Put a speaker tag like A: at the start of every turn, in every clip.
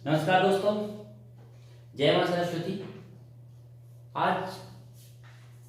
A: नमस्कार दोस्तों, जय मां सरस्वती। आज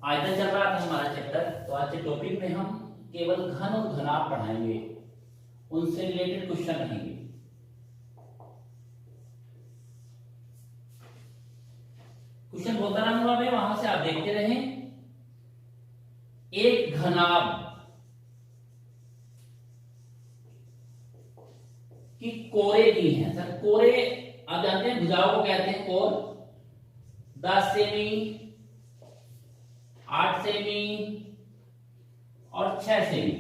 A: आयतन चल रहा था हमारा चैप्टर, तो आज के टॉपिक में हम केवल घन और घनाभ पढ़ाएंगे, उनसे रिलेटेड क्वेश्चन रहेंगे। क्वेश्चन बोलता रहूंगा मैं, वहां से आप देखते रहें। एक घनाभ की कोरे दी है सर। कोरे आप जानते हैं, भुजाओं को कहते हैं कोर। 10 सेमी, 8 सेमी और 6 सेमी।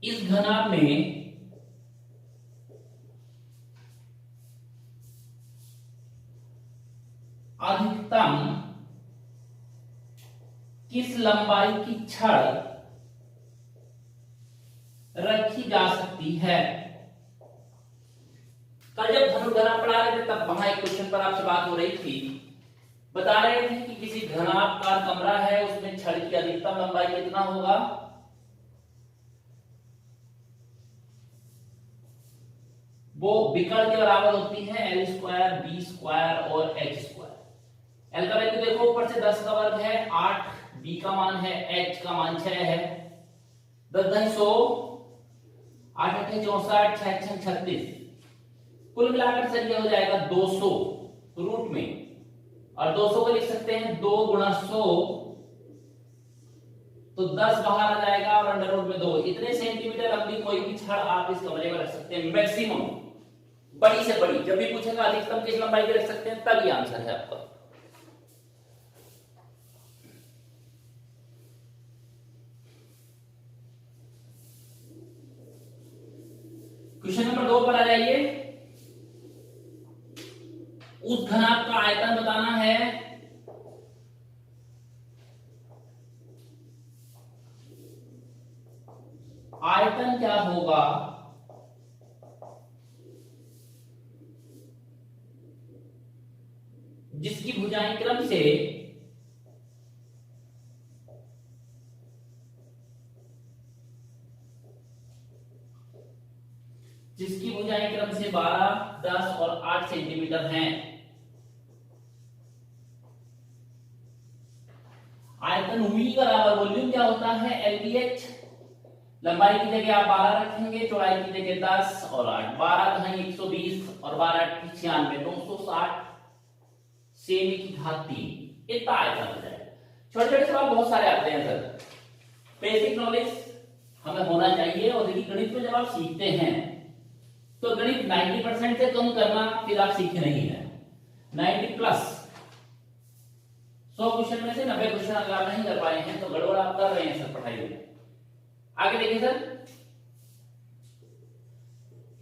A: इस घनाभ में अधिकतम किस लंबाई की छड़ रखी जा सकती है? कल जब घन घनाभ पढ़ा रहे थे तब वहां एक क्वेश्चन पर आपसे बात हो रही थी। बता रहे थे कि किसी घनाभकार कमरा है, उसमें छड़ की अधिकतम लंबाई कितना होगा? वो विकर्ण के बराबर होती है L स्क्वायर, B स्क्वायर और H स्क्वायर। L का वैल्यू देखो, ऊपर से 10 का वर्ग है 8, B का मान है, H का मान 6 है। 10 10 100, 8 8 64, 6 6 36। कुल मिलाकर सर ये हो जाएगा 200 रूट में, और 200 को लिख सकते हैं 2 गुणा 100, तो 10 बाहर आ जाएगा और अंडर रूट में 2। इतने सेंटीमीटर लंबी कोई भी छड़ आप इस कमरे में रख सकते हैं, मैक्सिमम। बड़ी से बड़ी, जब भी पूछेगा अधिकतम किस लंबाई की रख सकते हैं, तब ये आंसर है आपका। क्वेश्चन नंबर 2 पर आ जाइए। उस घनाभ का आयतन बताना है। आयतन क्या होगा? जिसकी भुजाएं क्रम से जिसकी भुजाएं क्रम से 12, 10 और 8 सेंटीमीटर हैं। आयतन V बराबर वॉल्यूम क्या होता है? LBH। लंबाई की जगह आप 12 रखेंगे, चौड़ाई की जगह 10 और 8। 12 तो है 120 और 12 96, 960 सेमी की घात 3। इतना आयतन हो जाएगा। छोटे छोटे सवाल बहुत सारे आते हैं सर। बेसिक नॉलेज हमें होना चाहिए, और देखिए गणित में जब आप सीखते हैं तो गणित 90% से कम करना फिर आप सीखे नहीं है। 90 प्लस 100 क्वेश्चन में से 90 क्वेश्चन अगर आप नहीं कर पाए हैं तो गड़बड़ आप कर रहे हैं सर पढ़ाई में। आगे देखिए सर,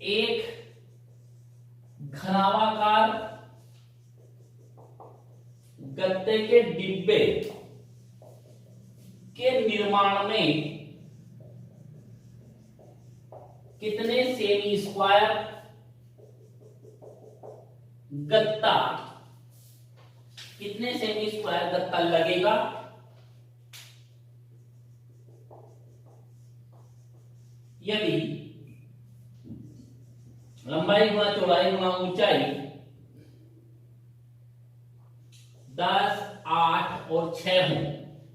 A: एक घनाभाकार गत्ते के डिब्बे के निर्माण में कितने सेमी स्क्वायर गत्ता, कितने सेमी स्क्वायर गत्ता लगेगा? यदि लंबाई गुणा चौड़ाई गुणा ऊंचाई 10, 8 और 6 हो,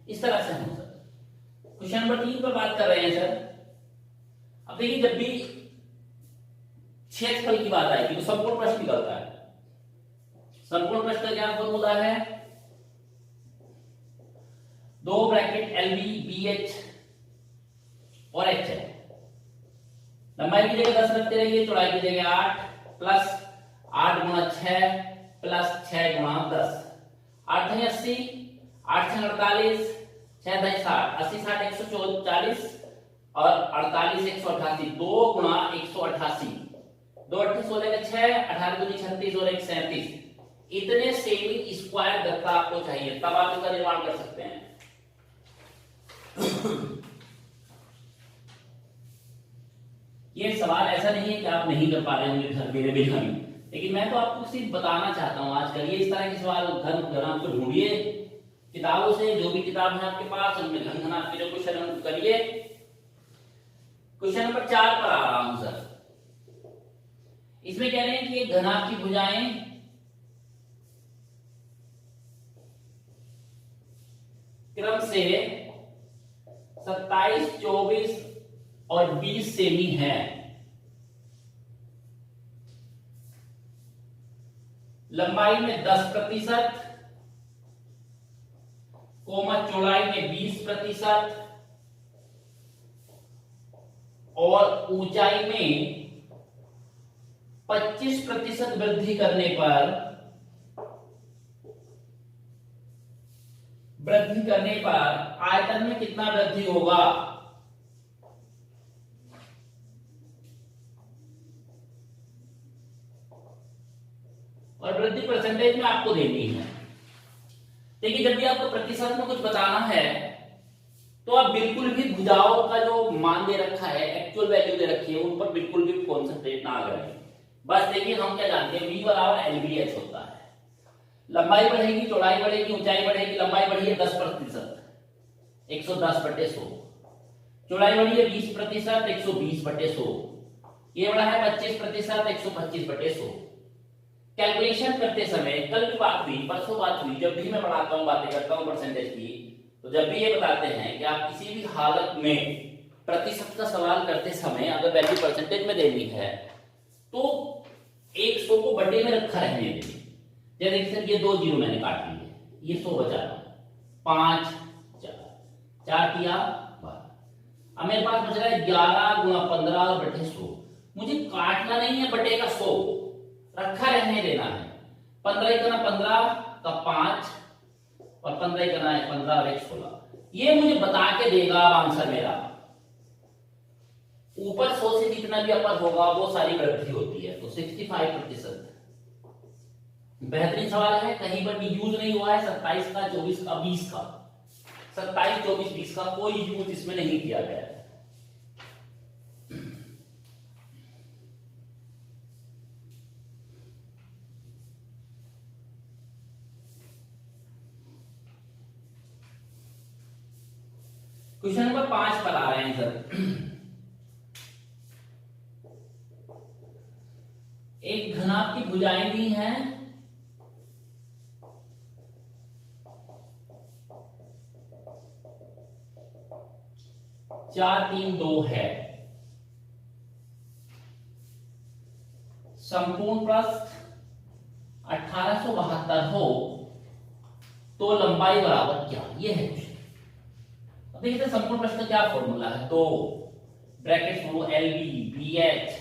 A: इस तरह से हो सर। क्वेश्चन नंबर 3 पर बात कर रहे हैं सर। अब देखिए, जब भी क्षेत्रफल की बात आएगी तो संपूर्ण प्रश्न निकलता है। संपूर्ण प्रश्न का क्या फॉर्मूला है? 2 ब्रैकेट LB BH और H है। लंबाई की जगह 10 रखते रहिए, चौड़ाई की जगह 8 प्लस 8 गुणा 6 प्लस 6 गुणा 10। 8 है 80, 8 है 48, 6 है 60, 80 60 140 और 48 188। 2 गुणा 188, 2 8 16 का 6, 18 दूनी 36 और 1 37। इतने सेमी स्क्वायर गत्ता आपको चाहिए, तब आप इसका निर्माण कर सकते हैं। ये सवाल ऐसा नहीं है कि आप नहीं कर पा रहे होंगे घर मेरे बिना भी, लेकिन मैं तो आपको सिर्फ बताना चाहता हूं। आज करिए इस तरह के सवाल, घर आपको ढूंढिए किताबों से, जो भी किताब है आपके पास उनमें घन घनाभ के जो क्वेश्चन करिए। क्वेश्चन नंबर 4 पर आ रहा हूं सर। इसमें कह रहे हैं कि एक घनाभ की भुजाएं क्रम से 27, 24 और 20 सेमी है। लंबाई में 10%, चौड़ाई में 20% और ऊंचाई में 25% वृद्धि करने पर आयतन में कितना वृद्धि होगा। और वृद्धि परसेंटेज में आपको देनी है। देखिए, जब भी आपको प्रतिशत में कुछ बताना है तो आप बिल्कुल भी भुजाओं का जो मान दे रखा है, एक्चुअल वैल्यू दे रखी है, उन पर बिल्कुल भी कॉन्सेंट्रेट ना करें। बस देखिए, हम क्या जानते हैं, v बराबर LBH होता है। लंबाई बढ़ेगी, चौड़ाई बढ़ेगी, ऊंचाई बढ़ेगी। लंबाई बढ़ी है 10%, 110/100। चौड़ाई बढ़ी है 20%, 120/100। ये बढ़ा है 25%, 125/100। कैलकुलेशन करते समय कल की बात हुई, परसों बात हुई, जब भी मैं पढ़ाता हूं, बातें करता हूं परसेंटेज की, तो जब भी ये बताते हैं कि आप किसी भी हालत में प्रतिशत का सवाल करते समय अगर वैल्यू परसेंटेज में देनी है तो 100 को बटे में रखा रहने देंगे। जैसे देखिए सर, ये 2 जीरो मैंने काट लिए, ये 100 बचा रहा, 5 4 किया 12। अब मेरे पास बच रहा है 11 × 15/100। मुझे काटना नहीं है, बटे का 100 रखा रहने देना है। 15 × 15 का 5 और 15 करना है 15 और 1 16। ये मुझे बता के देगा आंसर मेरा। ऊपर 100 से जितना भी अपर होगा वो सारी वृद्धि होती है, तो 65%। बेहतरीन सवाल है, कहीं पर भी यूज नहीं हुआ है 27 का, 24 का, 20 का। 27, 24, 20 का कोई यूज इसमें नहीं किया गया है। क्वेश्चन नंबर 5 पर आ रहे हैं सर। एक घनाभ की भुजाएं दी हैं, चार 3 2 है। संपूर्ण प्रस्थ 1872 हो तो लंबाई बराबर क्या। ये है क्वेश्चन। अब देखिए संपूर्ण प्रश्न का क्या फॉर्मूला है, तो ब्रैकेट में LB BH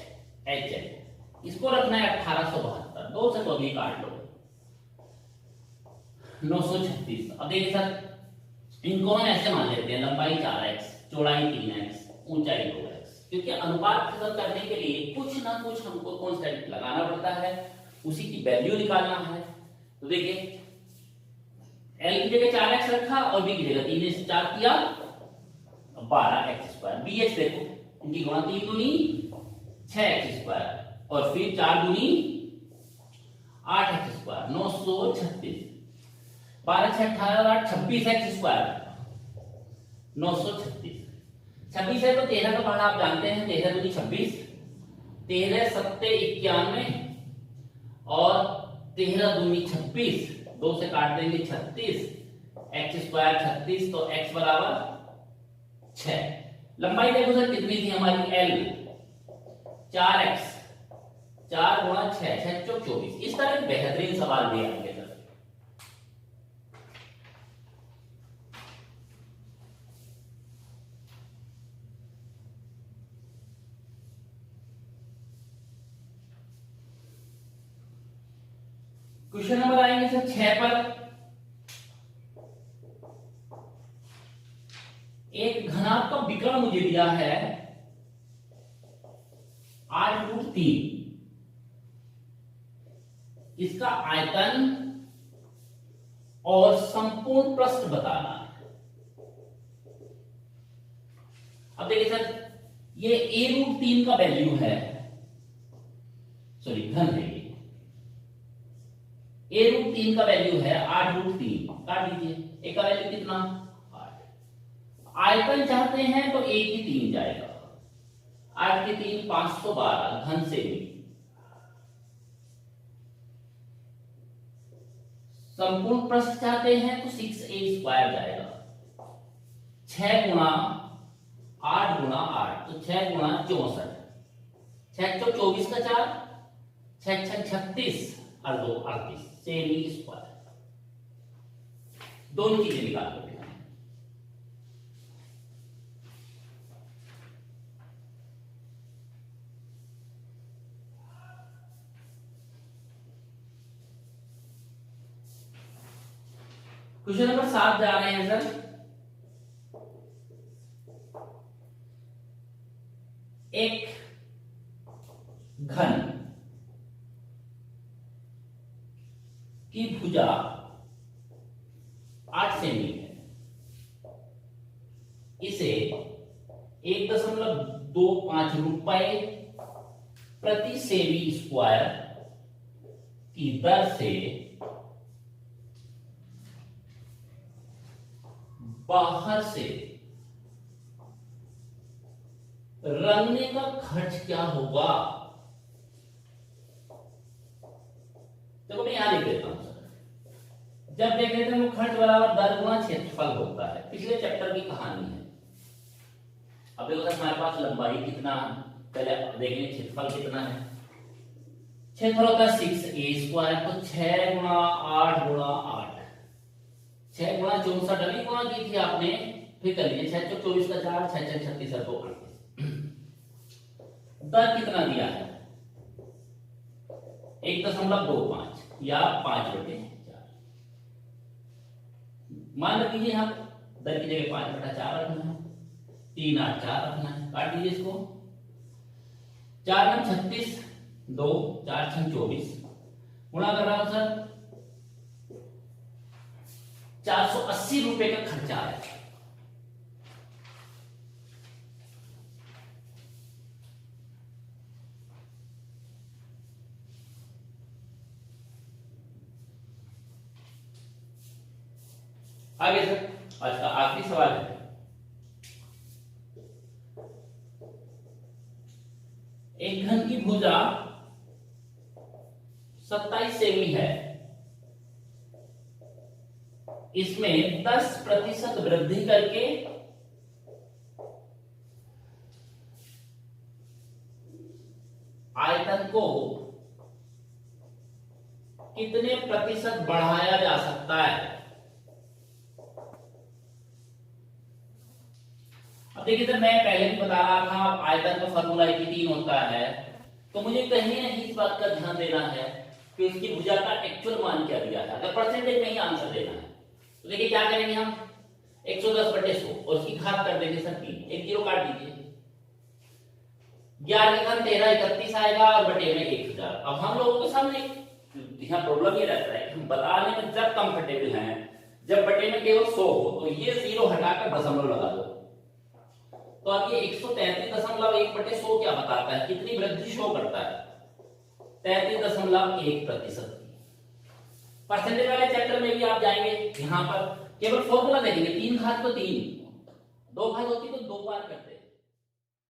A: HL, इसको रखना है 1872। 2 से तो भी काट लो, 936। अब देखिए सर, इनको हम ऐसे मान लेते हैं, लंबाई 4x, चौड़ाई 3x, ऊंचाई 2x, क्योंकि अनुपात खत्म करने के लिए कुछ ना कुछ हमको कांस्टेंट लगाना पड़ता है, उसी की वैल्यू निकालना है। तो देखिए L की जगह 4x रखा और B की जगह 3 से 4 किया 12x²। BH देखो, इनकी गुणा 3 दूनी 6x² और फिर 4 दूनी 8x², 936। 12 6 18 8 26x², 936। 26 है तो 13 का पढ़ा आप जानते हैं, 13 दूनी 26, 13 7 91 और 13 दूनी 26, 2 से काट देंगे 36, x² 36, तो x बराबर 6। लंबाई देखो सर कितनी थी हमारी L, 4x, 4 × 6 6 24। इस तरह के बेहतरीन सवाल भी आएंगे सर। क्वेश्चन नंबर आएंगे सर 6 पर। एक घनाभ का विकर्ण मुझे दिया है 8√3। इसका आयतन और संपूर्ण प्रस्थ बताना है। अब देखिए सर, ये a√3 का वैल्यू है, सॉरी घन है, ये a√3 का वैल्यू है 8√3, काट लीजिए। एक का वैल्यू कितना, 8। आयतन चाहते हैं तो a की 3 जाएगा, 8 के 3 512 घन सेमी। संपूर्ण पृष्ठ चाहते हैं तो 6a² जाएगा। 6 गुणा 8 गुणा 8 तो 6 गुणा 64, 6 तो 24 का 4, 6 6 36 और 2 38 सेमी²। दोनों चीजें निकाल लो। क्वेश्चन नंबर 7 जा रहे हैं सर। एक घन की भुजा 8 सेमी है। इसे 1.25 रुपए प्रति सेमी² की दर से बाहर से रंगने का खर्च क्या होगा? देखो मैं यहां लिख देता हूं सर। जब देख लेते हैं वो खर्च बराबर दर गुणा क्षेत्रफल होता है। पिछले चैप्टर की कहानी है। अब देखो सर हमारे पास लंबाई कितना, पहले देखेंगे क्षेत्रफल कितना है। क्षेत्रफल होता है 6a², तो 6 गुणा 8 गुणा 8, 6 गुणा 64 अभी गुणा की थी आपने, फिर कर लीजिए। 6 तो 24 का 4, 6 6 36 और 2 38। दर कितना दिया है? 1.25 या 5/4। मान लीजिए हम दर की जगह 5/4 रखना है, 3 8 4 रखना है। काट दीजिए इसको। 4 9 36, 2 4 6 24, गुणा कर रहा हूं सर। 480 रुपए का खर्चा आया। आगे सर आज का आखिरी सवाल है। एक घन की भुजा 27 सेमी है। इसमें 10% वृद्धि करके आयतन को कितने प्रतिशत बढ़ाया जा सकता है? अब देखिए सर मैं पहले भी बता रहा था आयतन का फॉर्मूला 3 होता है, तो मुझे कहीं ना इस बात का ध्यान देना है कि उसकी भुजा का एक्चुअल मान क्या दिया है। अगर परसेंटेज में ही आंसर देना है तो देखिए क्या करेंगे हम, 110/100 और उसकी घात कर देंगे सर 3, एक 0 काट दीजिए। 11 का 13 31 आएगा और बटे में 1000। अब हम लोगों के सामने यहाँ प्रॉब्लम ये रहता है कि हम बताने में जब कंफर्टेबल हैं, जब बटे में केवल 100 हो तो ये 0 हटाकर दशमलव लगा दो। तो अब ये 133.1/100 क्या बताता है, कितनी वृद्धि शो करता है? 33.1%। परसेंटेज वाले चैप्टर में भी आप जाएंगे, यहां पर केवल फॉर्मूला देखेंगे। 3 घात तो 3, 2 घात होती तो 2 बार करते।